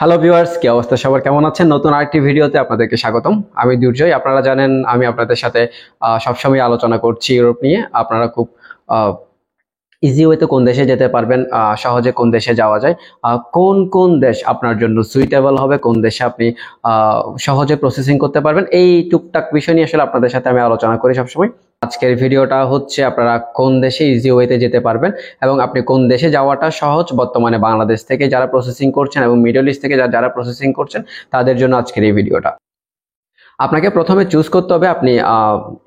Hello viewers, কি অবস্থা সবার, কেমন আছেন? নতুন আরেকটি ভিডিওতে আপনাদেরকে স্বাগতম। আমি দুর্জয়। আপনারা জানেন আমি আপনাদের সাথে সবসময় আলোচনা করছি ইউরোপ নিয়ে। আপনারা খুব ইজি ওয়েতে কোন দেশে যেতে পারবেন, সহজে কোন দেশে যাওয়া যায়, কোন কোন দেশ আপনার জন্য সুইটেবল হবে, কোন দেশে আপনি সহজে প্রসেসিং করতে পারবেন, এই টুকটাক বিষয় নিয়ে আসলে আপনাদের সাথে আমি আলোচনা করি সবসময়। আজকের ভিডিওটা হচ্ছে আপনারা কোন দেশে ইজি ওয়েতে যেতে পারবেন এবং আপনি কোন দেশে যাওয়াটা সহজ বর্তমানে বাংলাদেশ থেকে যারা প্রসেসিং করছেন এবং মিডল ইস্ট থেকে যারা প্রসেসিং করছেন তাদের জন্য আজকের এই ভিডিওটা। আপনাকে প্রথমে চুজ করতে হবে আপনি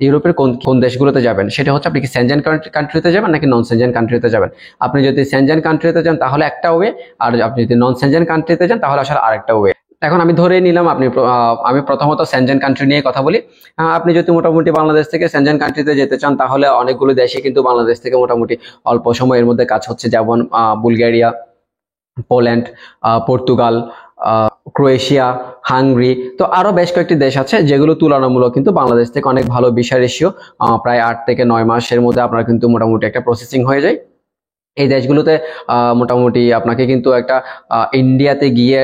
ইউরোপের কোন কোন দেশগুলোতে যাবেন। সেটা হচ্ছে আপনি কি সেনজেন কান্ট্রিতে যাবেন নাকি নন সেনজেন কান্ট্রিতে যাবেন। আপনি যদি সেনজেন কান্ট্রিতে যান তাহলে একটা ওয়ে, আর আপনি যদি নন সেনজেন কান্ট্রিতে যান তাহলে আসলে আরেকটা ওয়ে। এখন আমি ধরে নিলাম আমি প্রথমত সেনজেন কান্ট্রি নিয়ে কথা বলি। আপনি যদি মোটামুটি বাংলাদেশ থেকে সেনজেন কান্ট্রিতে যেতে চান তাহলে অনেকগুলো দেশে কিন্তু বাংলাদেশ থেকে মোটামুটি অল্প সময়ের মধ্যে কাজ হচ্ছে, যেমন Bulgaria, Poland, Portugal, Croatia, Hungary. তো আরো বেশ কয়েকটি দেশ আছে যেগুলো তুলনামূলক কিন্তু বাংলাদেশ থেকে অনেক ভালো ভিসা রেশিও, প্রায় 8 থেকে 9 মাসের মধ্যে আপনার কিন্তু মোটামুটি একটা প্রসেসিং হয়ে যায়। এই দেশগুলোতে মোটামুটি আপনাকে কিন্তু একটা ইন্ডিয়াতে গিয়ে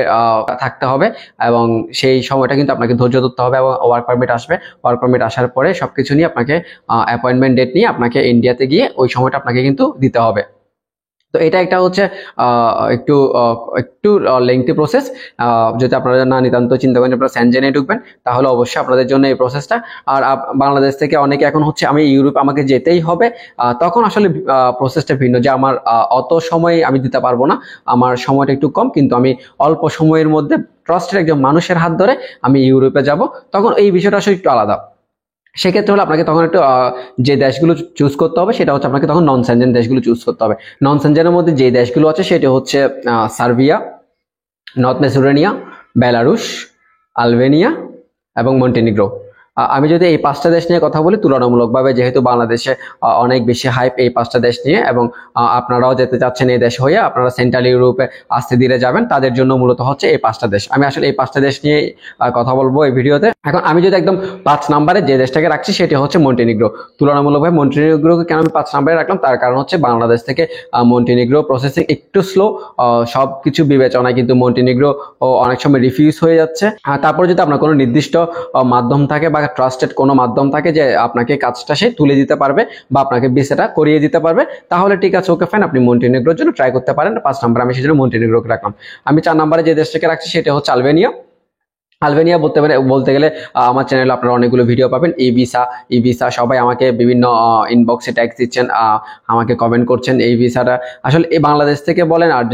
থাকতে হবে এবং সেই সময়টা কিন্তু আপনাকে ধৈর্য ধরতে হবে এবং ওয়ার্ক পারমিট আসবে। ওয়ার্ক পারমিট আসার পরে সবকিছু নিয়ে আপনাকে অ্যাপয়েন্টমেন্ট ডেট নিয়ে আপনাকে ইন্ডিয়াতে গিয়ে ওই সময়টা আপনাকে কিন্তু দিতে হবে। তো এটা একটা হচ্ছে একটু একটু লেংথি প্রসেস। যদি আপনারা না নিতান্ত চিন্তা করেন আপনারা সেনজেনে ঢুকবেন তাহলে অবশ্যই আপনাদের জন্য এই প্রসেসটা। আর বাংলাদেশ থেকে অনেকে এখন হচ্ছে আমি ইউরোপ আমাকে যেতেই হবে, তখন আসলে প্রসেসটা ভিন্ন, যে আমার অত সময় আমি দিতে পারবো না, আমার সময়টা একটু কম, কিন্তু আমি অল্প সময়ের মধ্যে ট্রাস্টেড একজন মানুষের হাত ধরে আমি ইউরোপে যাব, তখন এই বিষয়টা আসলে একটু আলাদা। সেক্ষেত্রে হলে আপনাকে তখন একটু যে দেশগুলো চুজ করতে হবে সেটা হচ্ছে আপনাকে তখন নন সেনজেন দেশগুলো চুজ করতে হবে। নন সেনজেনের মধ্যে যে দেশগুলো আছে সেটা হচ্ছে Serbia, north Macedonia, Belarus, Albania এবং মন্টিনিগ্রো। আমি যদি এই 5টা দেশ নিয়ে কথা বলি, তুলনামূলকভাবে যেহেতু বাংলাদেশে অনেক বেশি হাইপ এই 5টা দেশ নিয়ে, এবং আপনারাও যেতে চাচ্ছেন এই দেশ হয়ে, আপনারা সেন্ট্রাল ইউরোপে আস্তে ধীরে যাবেন, তাদের জন্য মূলত হচ্ছে এই 5টা দেশ। আমি আসলে এই 5টা দেশ নিয়ে কথা বলবো এই ভিডিওতে। এখন আমি যদি একদম 5 নম্বরে যে দেশটাকে রাখছি সেটা হচ্ছে মন্টিনিগ্রো। তুলনামূলকভাবে মন্টিনিগ্রোকে কেন আমি 5 নম্বরে রাখলাম, তার কারণ হচ্ছে বাংলাদেশ থেকে মন্টিনিগ্রো প্রসেসিং একটু স্লো। সবকিছু বিবেচনায় কিন্তু মন্টিনিগ্রো অনেক সময় রিফিউজ হয়ে যাচ্ছে। তারপর যদি আপনার কোনো নির্দিষ্ট মাধ্যম থাকে বা ট্রাস্টেড কোনো মাধ্যম থাকে যে আপনাকে কাজটা সে তুলে দিতে পারবে বা আপনাকে ভিসাটা করিয়ে দিতে পারবে, তাহলে ঠিক আছে, ওকে ফাইন, আপনি মন্টিনিগ্রোর জন্য ট্রাই করতে পারেন। 5 নম্বরে আমি সেজন্য মন্টিনিগ্রোকে রাখলাম। আমি 4 নম্বরে যে দেশটাকে রাখছি সেটা হচ্ছে আলবেনিয়া। আলবেনিয়া বলতে গেলে আমার চ্যানেলে আপনারা অনেকগুলো ভিডিও পাবেন। ই ভিসা সবাই আমাকে বিভিন্ন ইনবক্সে ট্যাগ দিচ্ছেন, আমাকে কমেন্ট করছেন। এই ভিসাটা আসলে এই বাংলাদেশ থেকে বলেন আর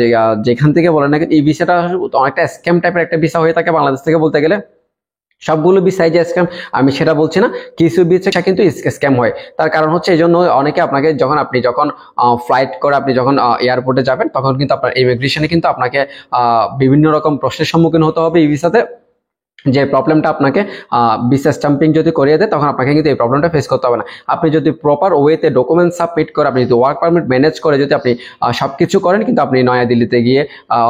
যেখান থেকে বলেন না, এই ভিসাটা অনেকটা স্ক্যাম টাইপের একটা ভিসা হয়ে থাকে বাংলাদেশ থেকে বলতে গেলে। সবগুলো ভিসাই যে স্ক্যাম আমি সেটা বলছি না, কিছু ভিসা কিন্তু স্ক্যাম হয়। তার কারণ হচ্ছে এই জন্য অনেকে আপনাকে যখন ফ্লাইট করে আপনি যখন এয়ারপোর্টে যাবেন তখন কিন্তু আপনার ইমিগ্রেশনে কিন্তু আপনাকে বিভিন্ন রকম প্রশ্নের সম্মুখীন হতে হবে এই ভিসাতে। যে প্রবলেমটা আপনাকে ভিসা স্টাম্পিং যদি করিয়ে দেয় তখন আপনাকে কিন্তু এই প্রবলেমটা ফেস করতে হবে না। আপনি যদি প্রপার ওয়েতে ডকুমেন্ট সাবমিট করে, আপনি যদি ওয়ার্ক পারমিট ম্যানেজ করে যদি আপনি সবকিছু করেন, কিন্তু আপনি নয়াদিল্লিতে গিয়ে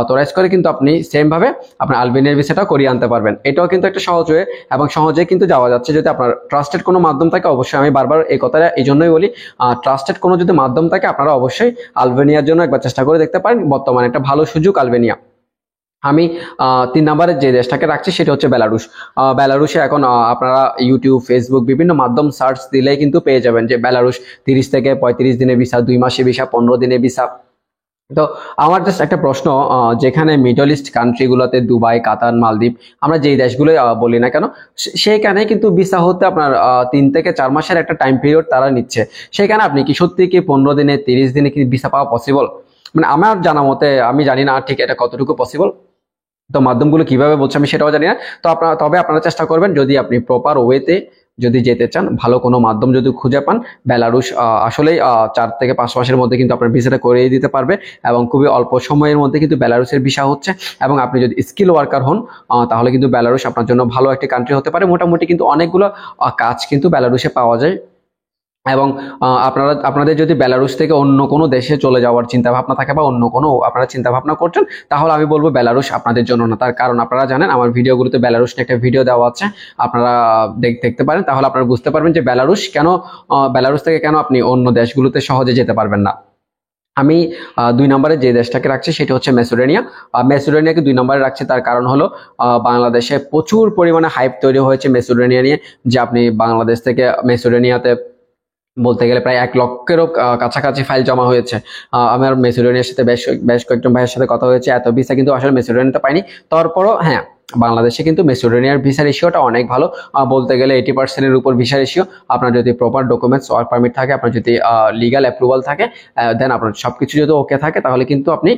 অথরাইজ করে কিন্তু আপনি সেমভাবে আপনার আলবেনিয়ার ভিসাটা করিয়ে আনতে পারবেন। এটাও কিন্তু একটা সহজ ওয়ে এবং সহজে কিন্তু যাওয়া যাচ্ছে যদি আপনার ট্রাস্টেড কোনো মাধ্যম থাকে। অবশ্যই আমি বারবার এই কথাটা এই জন্যই বলি, ট্রাস্টেড কোনো যদি মাধ্যম থাকে আপনারা অবশ্যই আলবেনিয়ার জন্য একবার চেষ্টা করে দেখতে পারেন। বর্তমানে একটা ভালো সুযোগ আলবেনিয়া। আমি 3 নম্বরে যে দেশটাকে রাখছি সেটা হচ্ছে বেলারুশ। বেলারুশে এখন আপনারা ইউটিউব, ফেসবুক বিভিন্ন মাধ্যম সার্চ দিলেই কিন্তু পেয়ে যাবেন যে বেলারুশ 30 থেকে 35 দিনের ভিসা, 2 মাসের ভিসা, 15 দিনের ভিসা। তো আমার জাস্ট একটা প্রশ্ন, যেখানে মিডল ইস্ট কান্ট্রিগুলোতে দুবাই, কাতার, মালদ্বীপ, আমরা যেই দেশগুলো বলি না কেন, সেইখানে কিন্তু ভিসা হতে আপনার 3 থেকে 4 মাসের একটা টাইম পিরিয়ড তারা নিচ্ছে। সেখানে আপনি কি সত্যি কি 15 দিনে, 30 দিনে কি ভিসা পাওয়া পসিবল? মানে আমার জানা মতে, আমি জানি না ঠিক এটা কতটুকু পসিবল, তো মাধ্যমগুলো কিভাবে বলছে আমি সেটাও জানি না। তো তবে আপনারা চেষ্টা করবেন, যদি আপনি প্রপার ওয়েতে যদি যেতে চান, ভালো কোনো মাধ্যম যদি খুঁজে পান, বেলারুশ আসলেই 4 থেকে 5 মাসের মধ্যে কিন্তু আপনার ভিসাটা করিয়ে দিতে পারবে এবং খুবই অল্প সময়ের মধ্যে কিন্তু বেলারুশের ভিসা হচ্ছে। এবং আপনি যদি স্কিল ওয়ার্কার হন তাহলে কিন্তু বেলারুশ আপনার জন্য ভালো একটি কান্ট্রি হতে পারে। মোটামুটি কিন্তু অনেকগুলো কাজ কিন্তু বেলারুশে পাওয়া যায়। এবং আপনাদের যদি বেলারুশ থেকে অন্য কোনো দেশে চলে যাওয়ার চিন্তা ভাবনা থাকে বা অন্য কোনো আপনারা চিন্তা ভাবনা করছেন, তাহলে আমি বলবো বেলারুশ আপনাদের জন্য না। তার কারণ আপনারা জানেন আমার ভিডিওগুলোতে বেলারুশ নিয়ে একটা ভিডিও দেওয়া আছে, আপনারা দেখতে পারেন, তাহলে আপনারা বুঝতে পারবেন যে বেলারুশ থেকে কেন আপনি অন্য দেশগুলোতে সহজে যেতে পারবেন না। আমি 2 নম্বরে যে দেশটাকে রাখছি সেটা হচ্ছে মেসিডোনিয়া। মেসিডোনিয়াকে 2 নম্বরে রাখছি, তার কারণ হলো বাংলাদেশে প্রচুর পরিমাণে হাইপ তৈরি হয়েছে মেসিডোনিয়া নিয়ে, যে আপনি বাংলাদেশ থেকে মেসিডোনিয়াতে বলতে গেলে প্রায় 1 লক্ষেরও কাছাকাছি ফাইল জমা হয়েছে। আমার মেসিডোনিয়ার সাথে বেশ কয়েকজন ভাইয়ের সাথে কথা হয়েছে, এত ভিসা কিন্তু আসলে মেসিডোনিয়াতে পাইনি। তারপরও হ্যাঁ, বাংলাদেশে কিন্তু মেসিডোনিয়ার ভিসা রেশিওটা অনেক ভালো, বলতে গেলে 80%-এর উপর ভিসা রেশিও। আপনার যদি প্রপার ডকুমেন্টস, ওয়ার্ক পারমিট থাকে, আপনার যদি লিগাল অ্যাপ্রুভাল থাকে, দেন আপনার সবকিছু যদি ওকে থাকে, তাহলে কিন্তু আপনি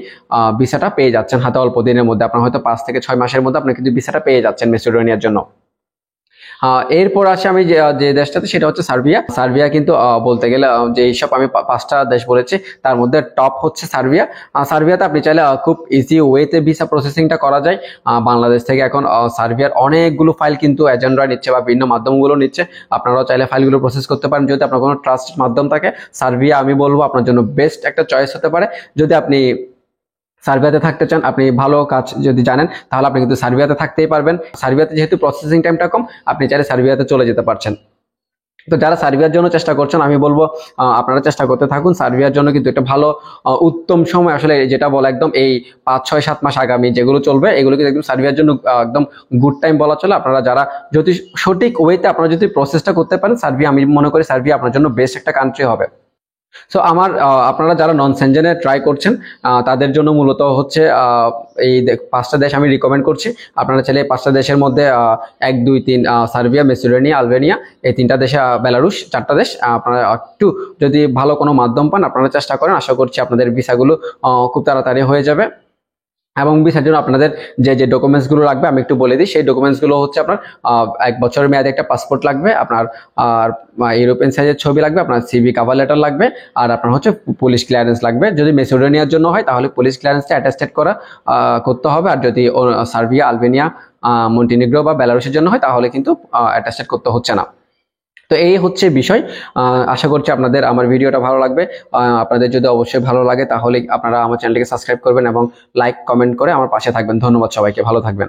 ভিসাটা পেয়ে যাচ্ছেন হাতে অল্প দিনের মধ্যে। আপনার হয়তো 5 থেকে 6 মাসের মধ্যে আপনি কিন্তু ভিসাটা পেয়ে যাচ্ছেন মেসিডোনিয়ার জন্য। এরপর আসি আমি যে দেশটাতে, সেটা হচ্ছে সার্বিয়া। সার্বিয়া কিন্তু বলতে গেলে যে এইসব আমি 5টা দেশ বলেছি তার মধ্যে টপ হচ্ছে সার্বিয়া। সার্বিয়াতে আপনি চাইলে খুব ইজি ওয়েতে ভিসা প্রসেসিংটা করা যায়। বাংলাদেশ থেকে এখন সার্বিয়ার অনেকগুলো ফাইল কিন্তু এজেন্টরা নিচ্ছে বা ভিন্ন মাধ্যমগুলো নিচ্ছে। আপনারাও চাইলে ফাইলগুলো প্রসেস করতে পারেন যদি আপনার কোনো ট্রাস্ট মাধ্যম থাকে। সার্বিয়া আমি বলবো আপনার জন্য বেস্ট একটা চয়েস হতে পারে। যদি আপনি সার্বিয়াতে থাকতে চান, আপনি ভালো কাজ যদি জানেন, তাহলে আপনি কিন্তু সার্বিয়াতে থাকতেই পারবেন। সার্বিয়াতে যেহেতু প্রসেসিং টাইমটা কম, আপনি চাইলে সার্বিয়াতে চলে যেতে পারছেন। তো যারা সার্বিয়ার জন্য চেষ্টা করছেন, আমি বলবো আপনারা চেষ্টা করতে থাকুন। সার্বিয়ার জন্য কিন্তু একটা ভালো উত্তম সময়, আসলে যেটা বলে একদম এই 5, 6, 7 মাস আগামী যেগুলো চলবে, এগুলো কিন্তু একদম সার্বিয়ার জন্য একদম গুড টাইম বলা চলে। আপনারা যারা যদি সঠিক ওয়েতে আপনারা যদি প্রসেসটা করতে পারেন, সার্বিয়া, আমি মনে করি সার্বিয়া আপনার জন্য বেস্ট একটা কান্ট্রি হবে। সো আপনারা যারা নন সেনজেনে ট্রাই করছেন, তাদের জন্য মূলত হচ্ছে এই 5টা দেশ আমি রিকমেন্ড করছি। আপনারা চাইলে 5টা দেশের মধ্যে 1, 2, 3 সার্বিয়া, মেসিডোনিয়া, আলবেনিয়া, এই 3টা দেশে, বেলারুশ, 4টা দেশ, আপনারা একটু যদি ভালো কোনো মাধ্যম পান আপনারা চেষ্টা করেন, আশা করছি আপনাদের ভিসাগুলো খুব তাড়াতাড়ি হয়ে যাবে। এবং ভিসার জন্য আপনাদের যে ডকুমেন্টসগুলো লাগবে আমি একটু বলে দিই। সেই ডকুমেন্টসগুলো হচ্ছে আপনার 1 বছরের মেয়াদে একটা পাসপোর্ট লাগবে, আপনার আর ইউরোপিয়ান সাইজের ছবি লাগবে, আপনার সিভি, কভার লেটার লাগবে, আর আপনার হচ্ছে পুলিশ ক্লিয়ারেন্স লাগবে। যদি মেসিডোনিয়ার জন্য হয় তাহলে পুলিশ ক্লিয়ারেন্সটা অ্যাটাস্টেড করতে হবে, আর যদি সার্বিয়া, আলবেনিয়া, মন্টিনিগ্রো বা বেলারুশের জন্য হয় তাহলে কিন্তু অ্যাটাস্টেড করতে হচ্ছে না। তো এই হচ্ছে বিষয়। আশা করছি আপনাদের আমার ভিডিওটা ভালো লাগবে। আপনাদের যদি অবশ্যই ভালো লাগে তাহলে আপনারা আমার চ্যানেলটিকে সাবস্ক্রাইব করবেন এবং লাইক, কমেন্ট করে আমার পাশে থাকবেন। ধন্যবাদ সবাইকে, ভালো থাকবেন।